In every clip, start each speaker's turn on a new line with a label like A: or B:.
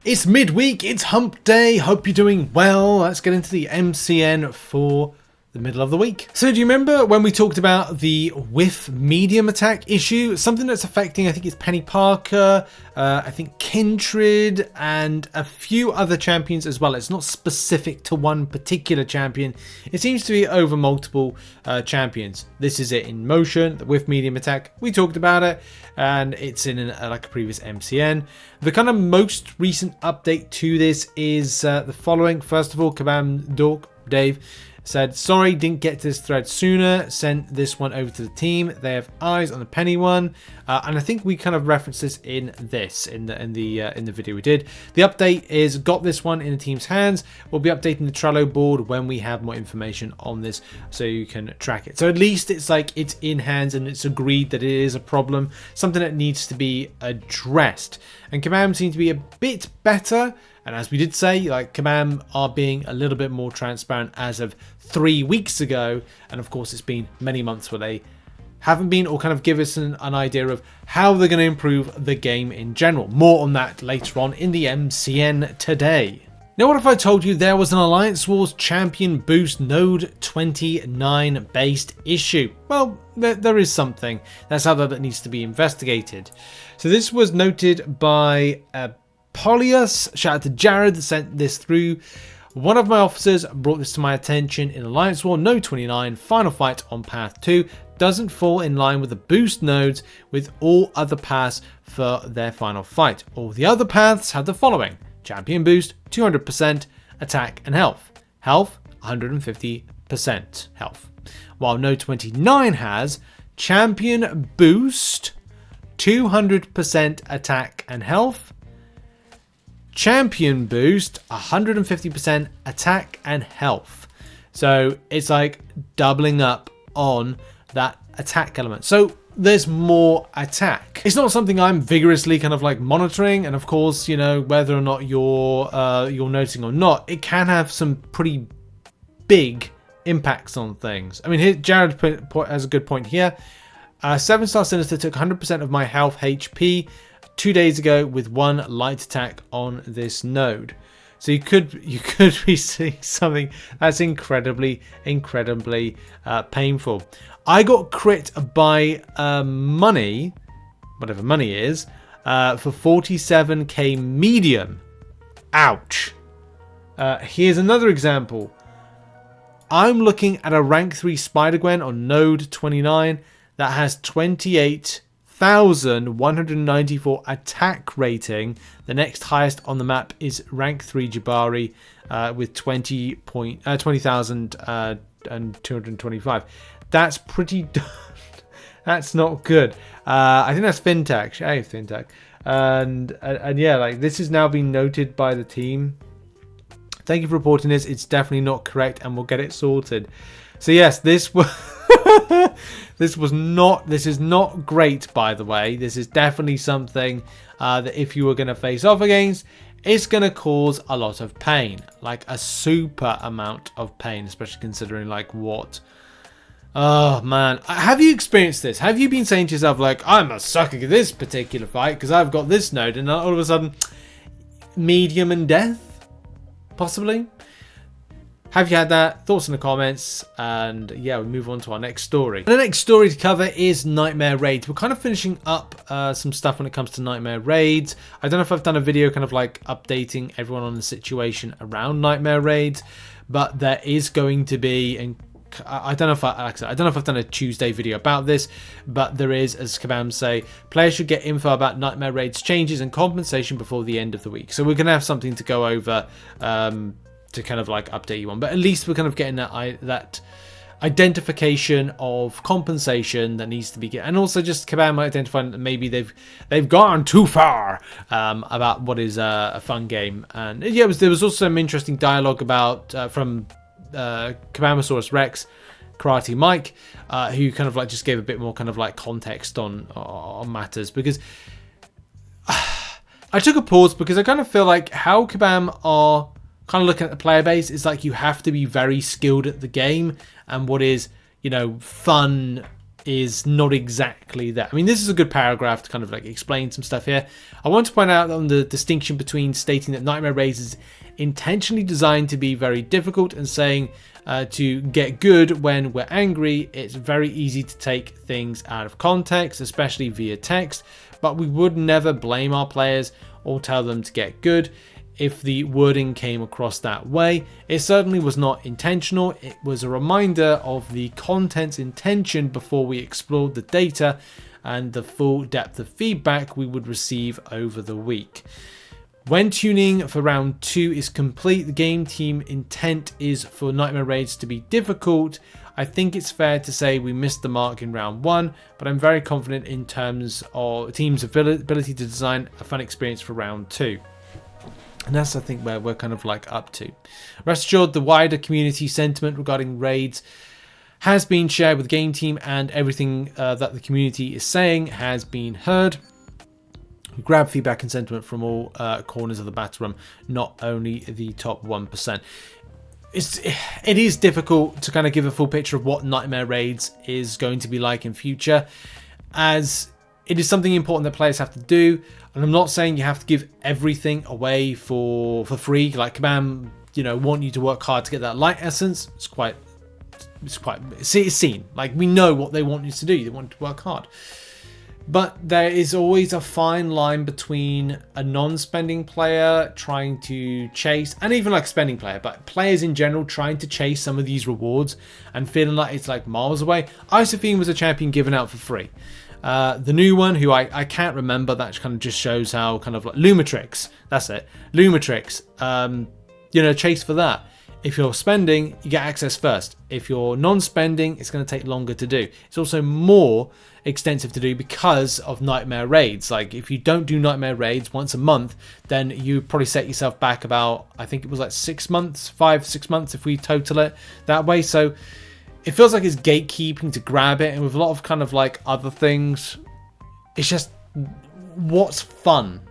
A: It's midweek, it's hump day, hope you're doing well. Let's get into the MCN for the middle of the week. So do you remember when we talked about the Whiff medium attack issue? Something that's affecting, I think it's Penny Parker, I think Kindred, and a few other champions as well. It's not specific to one particular champion. It seems to be over multiple champions. This is it in motion, the Whiff medium attack. We talked about it, and it's in like a previous MCN. The kind of most recent update to this is the following. First of all, Kabam Dork Dave said, sorry, didn't get to this thread sooner. Sent this one over to the team. They have eyes on the Penny one, and I think we kind of referenced this in the video we did. The update is got this one in the team's hands. We'll be updating the Trello board when we have more information on this, so you can track it. So at least it's like it's in hands and it's agreed that it is a problem, something that needs to be addressed. And Kabam seems to be a bit better. And as we did say, like Kabam are being a little bit more transparent as of 3 weeks ago. And of course, it's been many months where they haven't been, or kind of give us an idea of how they're going to improve the game in general. More on that later on in the MCN today. Now, what if I told you there was an Alliance Wars Champion Boost Node 29 based issue? Well, there is something that's out there that needs to be investigated. So this was noted by Polyus. Shout out to Jared that sent this through. One of my officers brought this to my attention in Alliance War Node 29 final fight on path 2 doesn't fall in line with the boost nodes with all other paths for their final fight. All the other paths have the following: champion boost 200% attack and health, 150% health, while Node 29 has champion boost 200% attack and health, champion boost 150% attack and health. So it's like doubling up on that attack element. So there's more attack. It's not something I'm vigorously kind of like monitoring, and of course, you know, whether or not you're noticing or not, it can have some pretty big impacts on things. I mean, here Jared has a good point here. 7-star Sinister took 100% of my health HP 2 days ago with one light attack on this node. So you could be seeing something that's incredibly painful. I got crit by money, whatever money is, for 47k medium. Ouch. Here's another example. I'm looking at a rank 3 Spider-Gwen on node 29 that has 28,194 attack rating. The next highest on the map is rank 3 Jabari with 20,225. That's pretty that's not good. I think that's Fintech. Hey, Fintech. And yeah, like this has now been noted by the team. Thank you for reporting this. It's definitely not correct, and we'll get it sorted. So yes, this was this is not great, by the way. This is definitely something that if you were going to face off against, it's going to cause a lot of pain, like a super amount of pain, especially considering like what. Oh man, have you experienced this? Have you been saying to yourself like, I'm a sucker at this particular fight because I've got this node, and all of a sudden medium and death? Possibly. Have you had that? Thoughts in the comments, and yeah, we move on to our next story. And the next story to cover is Nightmare Raids. We're kind of finishing up some stuff when it comes to Nightmare Raids. I don't know if I've done a video kind of like updating everyone on the situation around Nightmare Raids, but there is going to be, and I don't know if I've done a Tuesday video about this, but there is, as Kabam say, players should get info about Nightmare Raids changes and compensation before the end of the week. So we're going to have something to go over to kind of like update you on, but at least we're kind of getting that identification of compensation that needs to be get, and also just Kabam identifying that maybe they've gone too far about what is a fun game. And yeah, there was also some interesting dialogue about from Kabamasaurus Rex, Karate Mike, who kind of like just gave a bit more kind of like context on matters, because I took a pause because I kind of feel like how Kabam are kind of looking at the player base is like you have to be very skilled at the game, and what is, you know, fun is not exactly that. I mean, this is a good paragraph to kind of like explain some stuff here. I want to point out on the distinction between stating that Nightmare Raids is intentionally designed to be very difficult and saying to get good when we're angry. It's very easy to take things out of context, especially via text, but we would never blame our players or tell them to get good if the wording came across that way. It certainly was not intentional. It was a reminder of the content's intention before we explored the data and the full depth of feedback we would receive over the week. When tuning for round 2 is complete, the game team intent is for Nightmare Raids to be difficult. I think it's fair to say we missed the mark in round 1, but I'm very confident in terms of team's ability to design a fun experience for round 2. And that's, I think, where we're kind of like up to. Rest assured, the wider community sentiment regarding raids has been shared with the game team, and everything that the community is saying has been heard. We grab feedback and sentiment from all corners of the battle room, not only the top 1%. It is difficult to kind of give a full picture of what Nightmare Raids is going to be like in future, as it is something important that players have to do. And I'm not saying you have to give everything away for free. Like Kabam, want you to work hard to get that light essence. It's seen. Like, we know what they want you to do. They want you to work hard. But there is always a fine line between a non-spending player trying to chase, and even like a spending player, but players in general trying to chase some of these rewards and feeling like it's like miles away. Isophene was a champion given out for free. The new one, who I can't remember, that kind of just shows how kind of like Lumatrix, that's it, Lumatrix, chase for that. If you're spending, you get access first. If you're non-spending, it's going to take longer to do. It's also more extensive to do because of Nightmare Raids. Like, if you don't do Nightmare Raids once a month, then you probably set yourself back about, I think it was like 6 months, 5-6 months if we total it that way. So it feels like it's gatekeeping to grab it, and with a lot of kind of like other things, it's just what's fun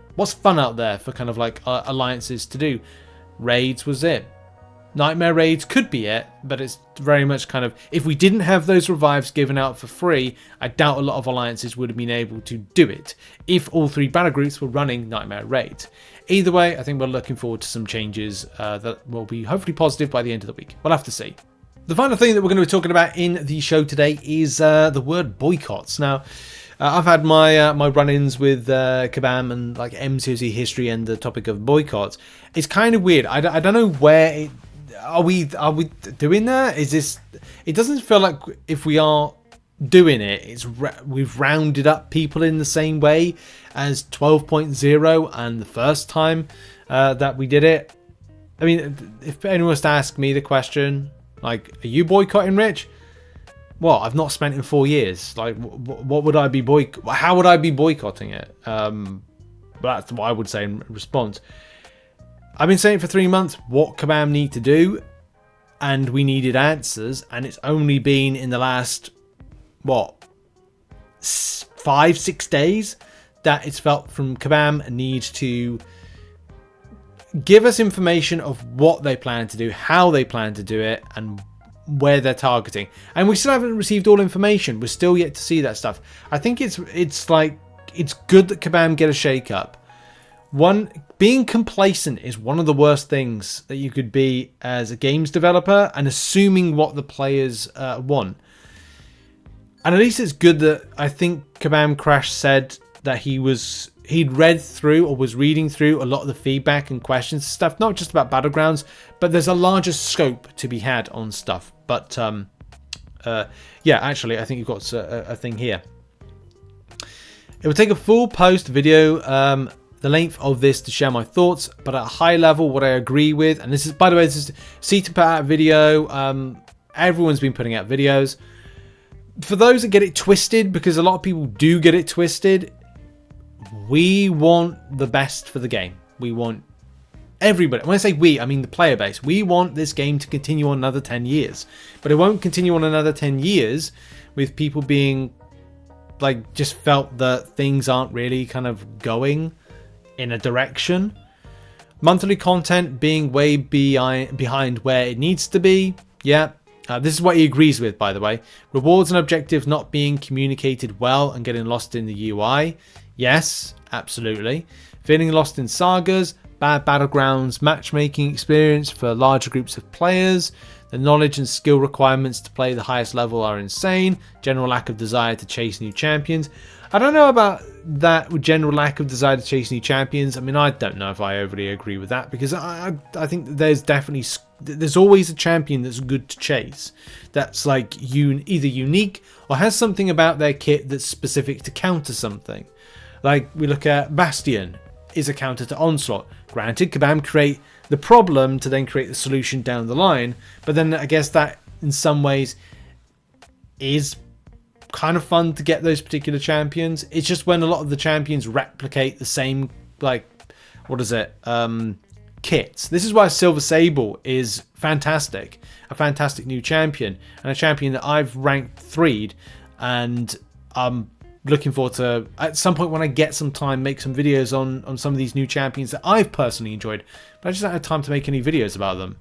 A: out there for kind of like alliances to do. Raids was it. Nightmare Raids could be it, but it's very much kind of, if we didn't have those revives given out for free, I doubt a lot of alliances would have been able to do it if all 3 battle groups were running Nightmare Raids. Either way, I think we're looking forward to some changes that will be hopefully positive by the end of the week. We'll have to see. The final thing that we're going to be talking about in the show today is the word boycotts. Now, I've had my run-ins with Kabam and like MCOC history and the topic of boycotts. It's kind of weird. I don't know where it... Are we doing that? Is this... It doesn't feel like if we are doing it, we've rounded up people in the same way as 12.0 and the first time that we did it. I mean, if anyone was to ask me the question, like, are you boycotting Rich? Well, I've not spent in 4 years. Like, what would I be how would I be boycotting it? That's what I would say in response. I've been saying for 3 months what Kabam need to do, and we needed answers, and it's only been in the last, 5-6 days that it's felt from Kabam need to give us information of what they plan to do, how they plan to do it, and where they're targeting. And we still haven't received all information. We're still yet to see that stuff. I think it's good that Kabam get a shake up. Being complacent is one of the worst things that you could be as a games developer, and assuming what the players want. And at least it's good that I think Kabam Crash said that he'd read through or was reading through a lot of the feedback and questions and stuff, not just about Battlegrounds, but there's a larger scope to be had on stuff. But yeah, actually, I think you've got a thing here. It will take a full post video, the length of this, to share my thoughts, but at a high level, what I agree with, and this is, by the way, this is C to put out a video. Everyone's been putting out videos. For those that get it twisted, because a lot of people do get it twisted, we want the best for the game. We want everybody. When I say we, I mean the player base. We want this game to continue on another 10 years, but it won't continue on another 10 years with people being like, just felt that things aren't really kind of going in a direction. Monthly content being way behind where it needs to be. Yeah, This is what he agrees with, by the way. Rewards and objectives not being communicated well and getting lost in the UI. Yes, absolutely. Feeling lost in sagas. Bad Battlegrounds matchmaking experience for larger groups of players. The knowledge and skill requirements to play the highest level are insane. General lack of desire to chase new champions. I don't know about that with general lack of desire to chase new champions. I mean, I don't know if I overly agree with that, because I think there's always a champion that's good to chase. That's like either unique or has something about their kit that's specific to counter something. Like we look at Bastion is a counter to Onslaught. Granted, Kabam create the problem to then create the solution down the line, but then I guess that in some ways is kind of fun to get those particular champions. It's just when a lot of the champions replicate the same, like, kits. This is why Silver Sable is fantastic. A fantastic new champion, and a champion that I've ranked 3'd, and I'm looking forward to, at some point when I get some time, make some videos on some of these new champions that I've personally enjoyed, but I just haven't had time to make any videos about them.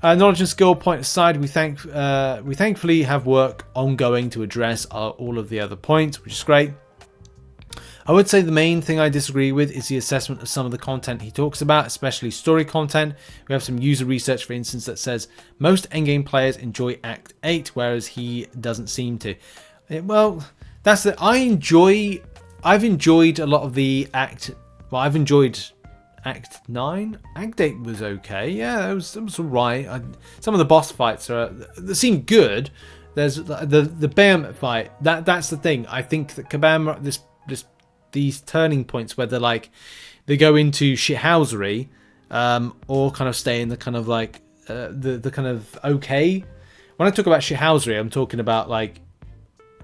A: Knowledge and skill point aside, we thankfully have work ongoing to address all of the other points, which is great. I would say the main thing I disagree with is the assessment of some of the content he talks about, especially story content. We have some user research, for instance, that says most endgame players enjoy Act 8, whereas he doesn't seem to. Well, that's the. I've enjoyed a lot of the I've enjoyed Act 9. Act 8 was okay. Yeah, it was alright. Some of the boss fights they seem good. There's the Behemoth fight. That's the thing. I think that Kabam these turning points where they go into shithousery, or kind of stay in the kind of like the kind of okay. When I talk about shithousery, I'm talking about like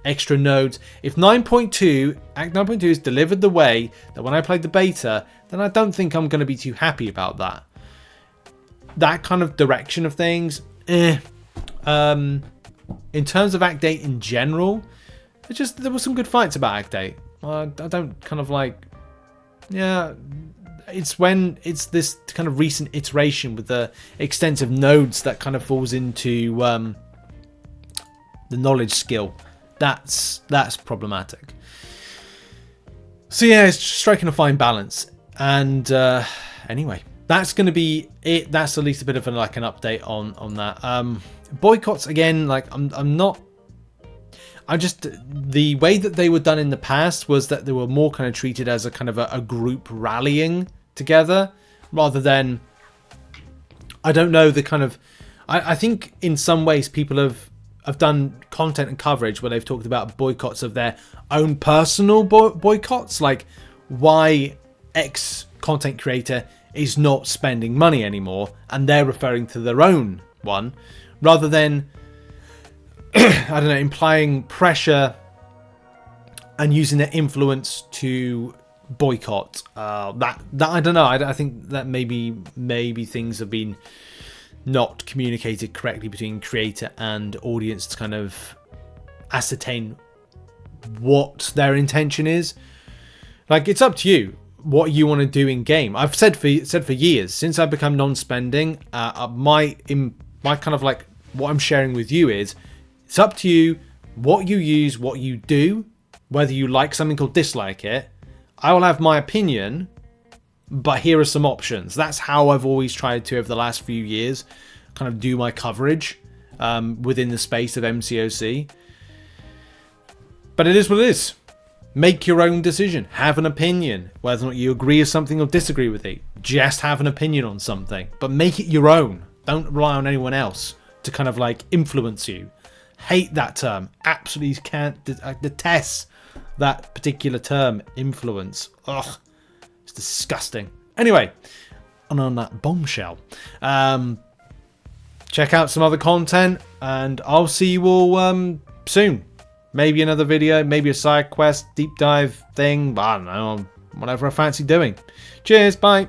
A: extra nodes. If Act 9.2 is delivered the way that when I played the beta, then I don't think I'm going to be too happy about that. That kind of direction of things, In terms of Act 8 in general, there were some good fights about Act 8. I don't kind of like, yeah, it's when it's this kind of recent iteration with the extensive nodes that kind of falls into the knowledge skill. That's problematic. So yeah, it's striking a fine balance. And anyway, that's going to be it. That's at least a bit of an update on that. Boycotts again, like the way that they were done in the past was that they were more kind of treated as a kind of a group rallying together, rather than, I don't know, the kind of, I think in some ways people have done content and coverage where they've talked about boycotts of their own personal boycotts, like why X content creator is not spending money anymore, and they're referring to their own one, rather than I don't know, implying pressure and using their influence to boycott. That I don't know. I think that maybe things have been not communicated correctly between creator and audience to kind of ascertain what their intention is. Like, it's up to you what you want to do in game. I've said for years, since I've become non-spending, my kind of like what I'm sharing with you is, it's up to you what you use, what you do, whether you like something or dislike it. I will have my opinion, but here are some options. That's how I've always tried to, over the last few years, kind of do my coverage within the space of MCOC. But it is what it is. Make your own decision. Have an opinion. Whether or not you agree with something or disagree with it, just have an opinion on something. But make it your own. Don't rely on anyone else to kind of like influence you. Hate that term. Absolutely can't. I detest that particular term, influence. Ugh. It's disgusting. Anyway, and on that bombshell, check out some other content, and I'll see you all soon. Maybe another video, maybe a side quest, deep dive thing. I don't know. Whatever I fancy doing. Cheers. Bye.